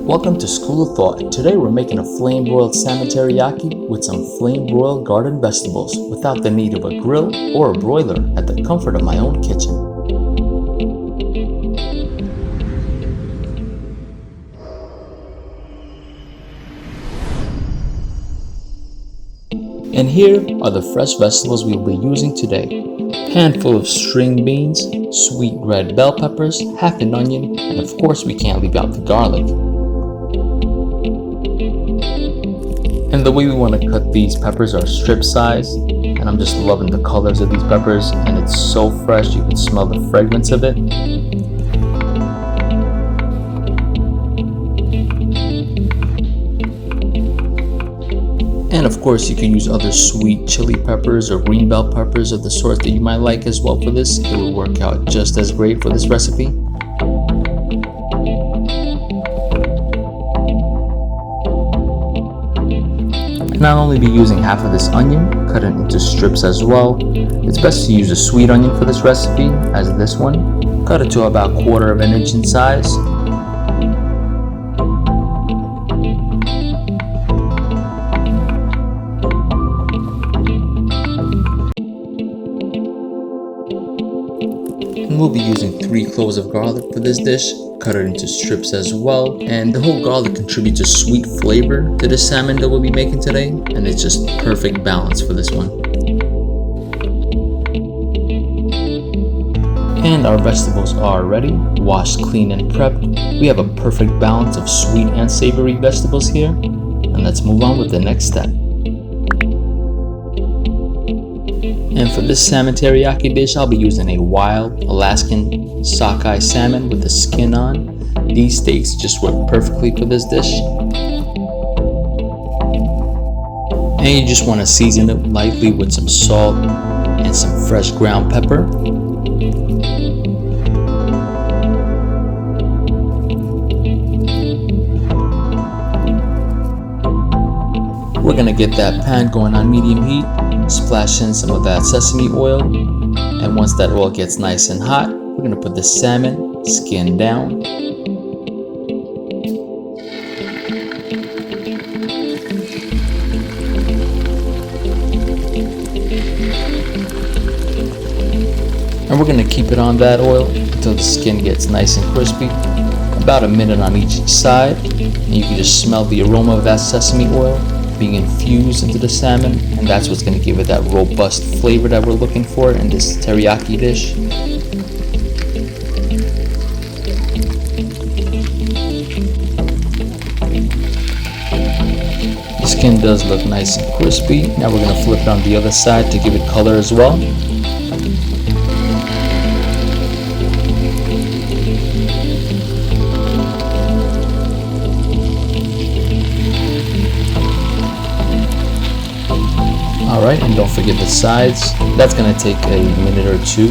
Welcome to School of Thought. Today we're making a flame broiled salmon teriyaki with some flame broiled garden vegetables without the need of a grill or a broiler at the comfort of my own kitchen. And here are the fresh vegetables we will be using today. Handful of string beans, sweet red bell peppers, half an onion, and of course we can't leave out the garlic. And the way we want to cut these peppers are strip size, and I'm just loving the colors of these peppers, and it's so fresh you can smell the fragrance of it. And of course you can use other sweet chili peppers or green bell peppers of the sort that you might like as well for this. It will work out just as great for this recipe. And I'll only be using half of this onion, cut it into strips as well. It's best to use a sweet onion for this recipe, as this one. Cut it to about 1/4 of an inch in size. And we'll be using 3 cloves of garlic for this dish. Cut it into strips as well, and the whole garlic contributes a sweet flavor to the salmon that we'll be making today, and it's just perfect balance for this one. And our vegetables are ready, washed, clean, and prepped. We have a perfect balance of sweet and savory vegetables here, and let's move on with the next step. And for this salmon teriyaki dish, I'll be using a wild Alaskan sockeye salmon with the skin on. These steaks just work perfectly for this dish. And you just want to season it lightly with some salt and some fresh ground pepper. We're going to get that pan going on medium heat. Splash in some of that sesame oil, and once that oil gets nice and hot, we're going to put the salmon skin down. And we're going to keep it on that oil until the skin gets nice and crispy, about a minute on each side, and you can just smell the aroma of that sesame oil being infused into the salmon, and that's what's going to give it that robust flavor that we're looking for in this teriyaki dish. The skin does look nice and crispy. Now we're going to flip it on the other side to give it color as well. Alright, and don't forget the sides. That's going to take a minute or two.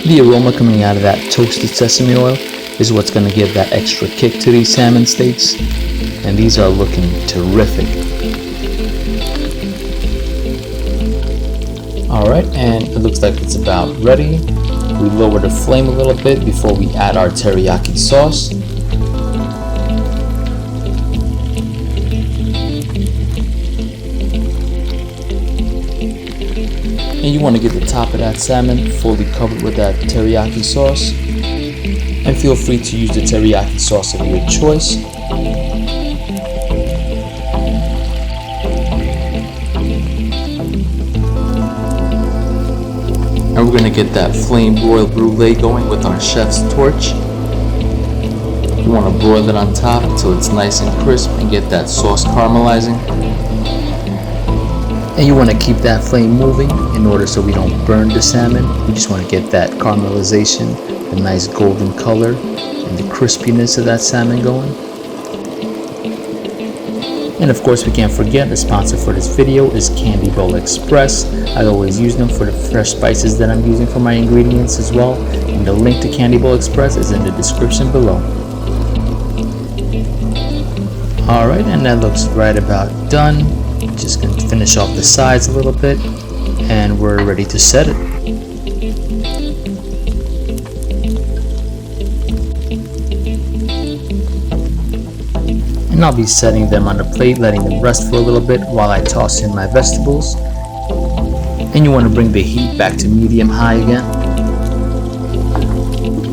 The aroma coming out of that toasted sesame oil is what's going to give that extra kick to these salmon steaks. And these are looking terrific. Alright, and it looks like it's about ready. We lower the flame a little bit before we add our teriyaki sauce. And you want to get the top of that salmon fully covered with that teriyaki sauce. And feel free to use the teriyaki sauce of your choice. And we're going to get that flame broiled brulee going with our chef's torch. You want to broil it on top until it's nice and crisp and get that sauce caramelizing. And you want to keep that flame moving in order so we don't burn the salmon. We just want to get that caramelization, the nice golden color, and the crispiness of that salmon going. And of course we can't forget the sponsor for this video is KandyBowlExpress. I always use them for the fresh spices that I'm using for my ingredients as well. And the link to KandyBowlExpress is in the description below. Alright, and that looks right about done. Just going to finish off the sides a little bit, and we're ready to set it. And I'll be setting them on the plate, letting them rest for a little bit while I toss in my vegetables. And you want to bring the heat back to medium high again.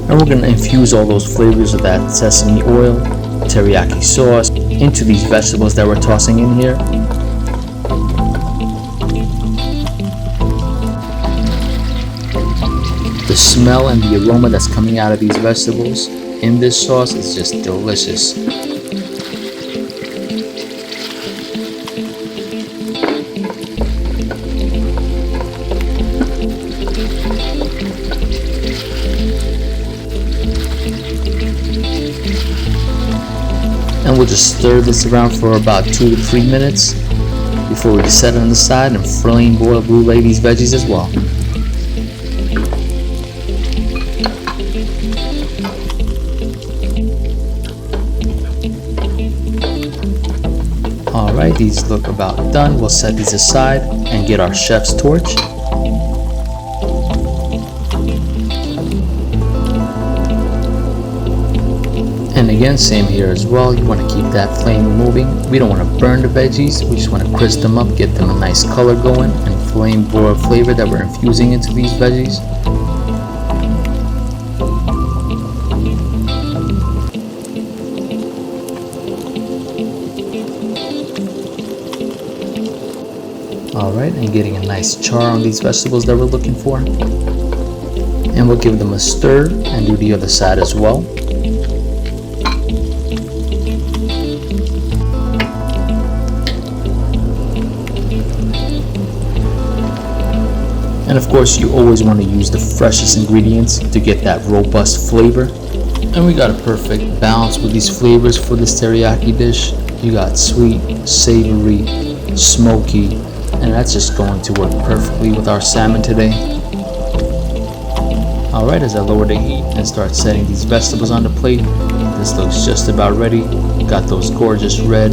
And we're going to infuse all those flavors of that sesame oil, teriyaki sauce into these vegetables that we're tossing in here. The smell and the aroma that's coming out of these vegetables in this sauce is just delicious. And we'll just stir this around for about 2 to 3 minutes before we set it on the side and flame boil brûlée these veggies as well. Alright, these look about done. We'll set these aside and get our chef's torch. And again, same here as well. You want to keep that flame moving. We don't want to burn the veggies. We just want to crisp them up, get them a nice color going, and flame broil flavor that we're infusing into these veggies. Alright, and getting a nice char on these vegetables that we're looking for. And we'll give them a stir and do the other side as well. And of course, you always want to use the freshest ingredients to get that robust flavor. And we got a perfect balance with these flavors for this teriyaki dish. You got sweet, savory, smoky, and that's just going to work perfectly with our salmon today. Alright, as I lower the heat and start setting these vegetables on the plate, this looks just about ready. Got those gorgeous red,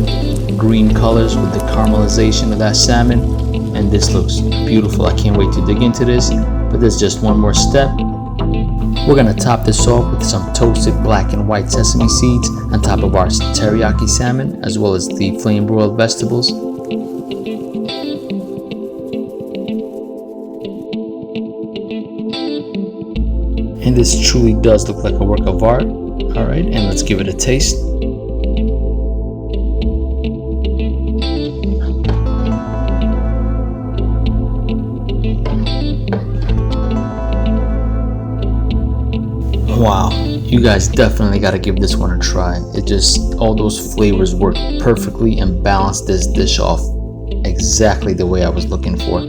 green colors with the caramelization of that salmon. And this looks beautiful. I can't wait to dig into this, but there's just one more step. We're going to top this off with some toasted black and white sesame seeds on top of our teriyaki salmon, as well as the flame broiled vegetables. And this truly does look like a work of art. Alright, and let's give it a taste. Wow, you guys definitely got to give this one a try. It just, all those flavors work perfectly and balance this dish off exactly the way I was looking for.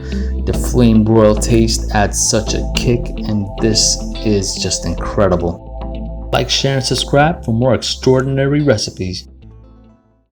The flame broil taste adds such a kick, and this is just incredible. Like, share, and subscribe for more extraordinary recipes.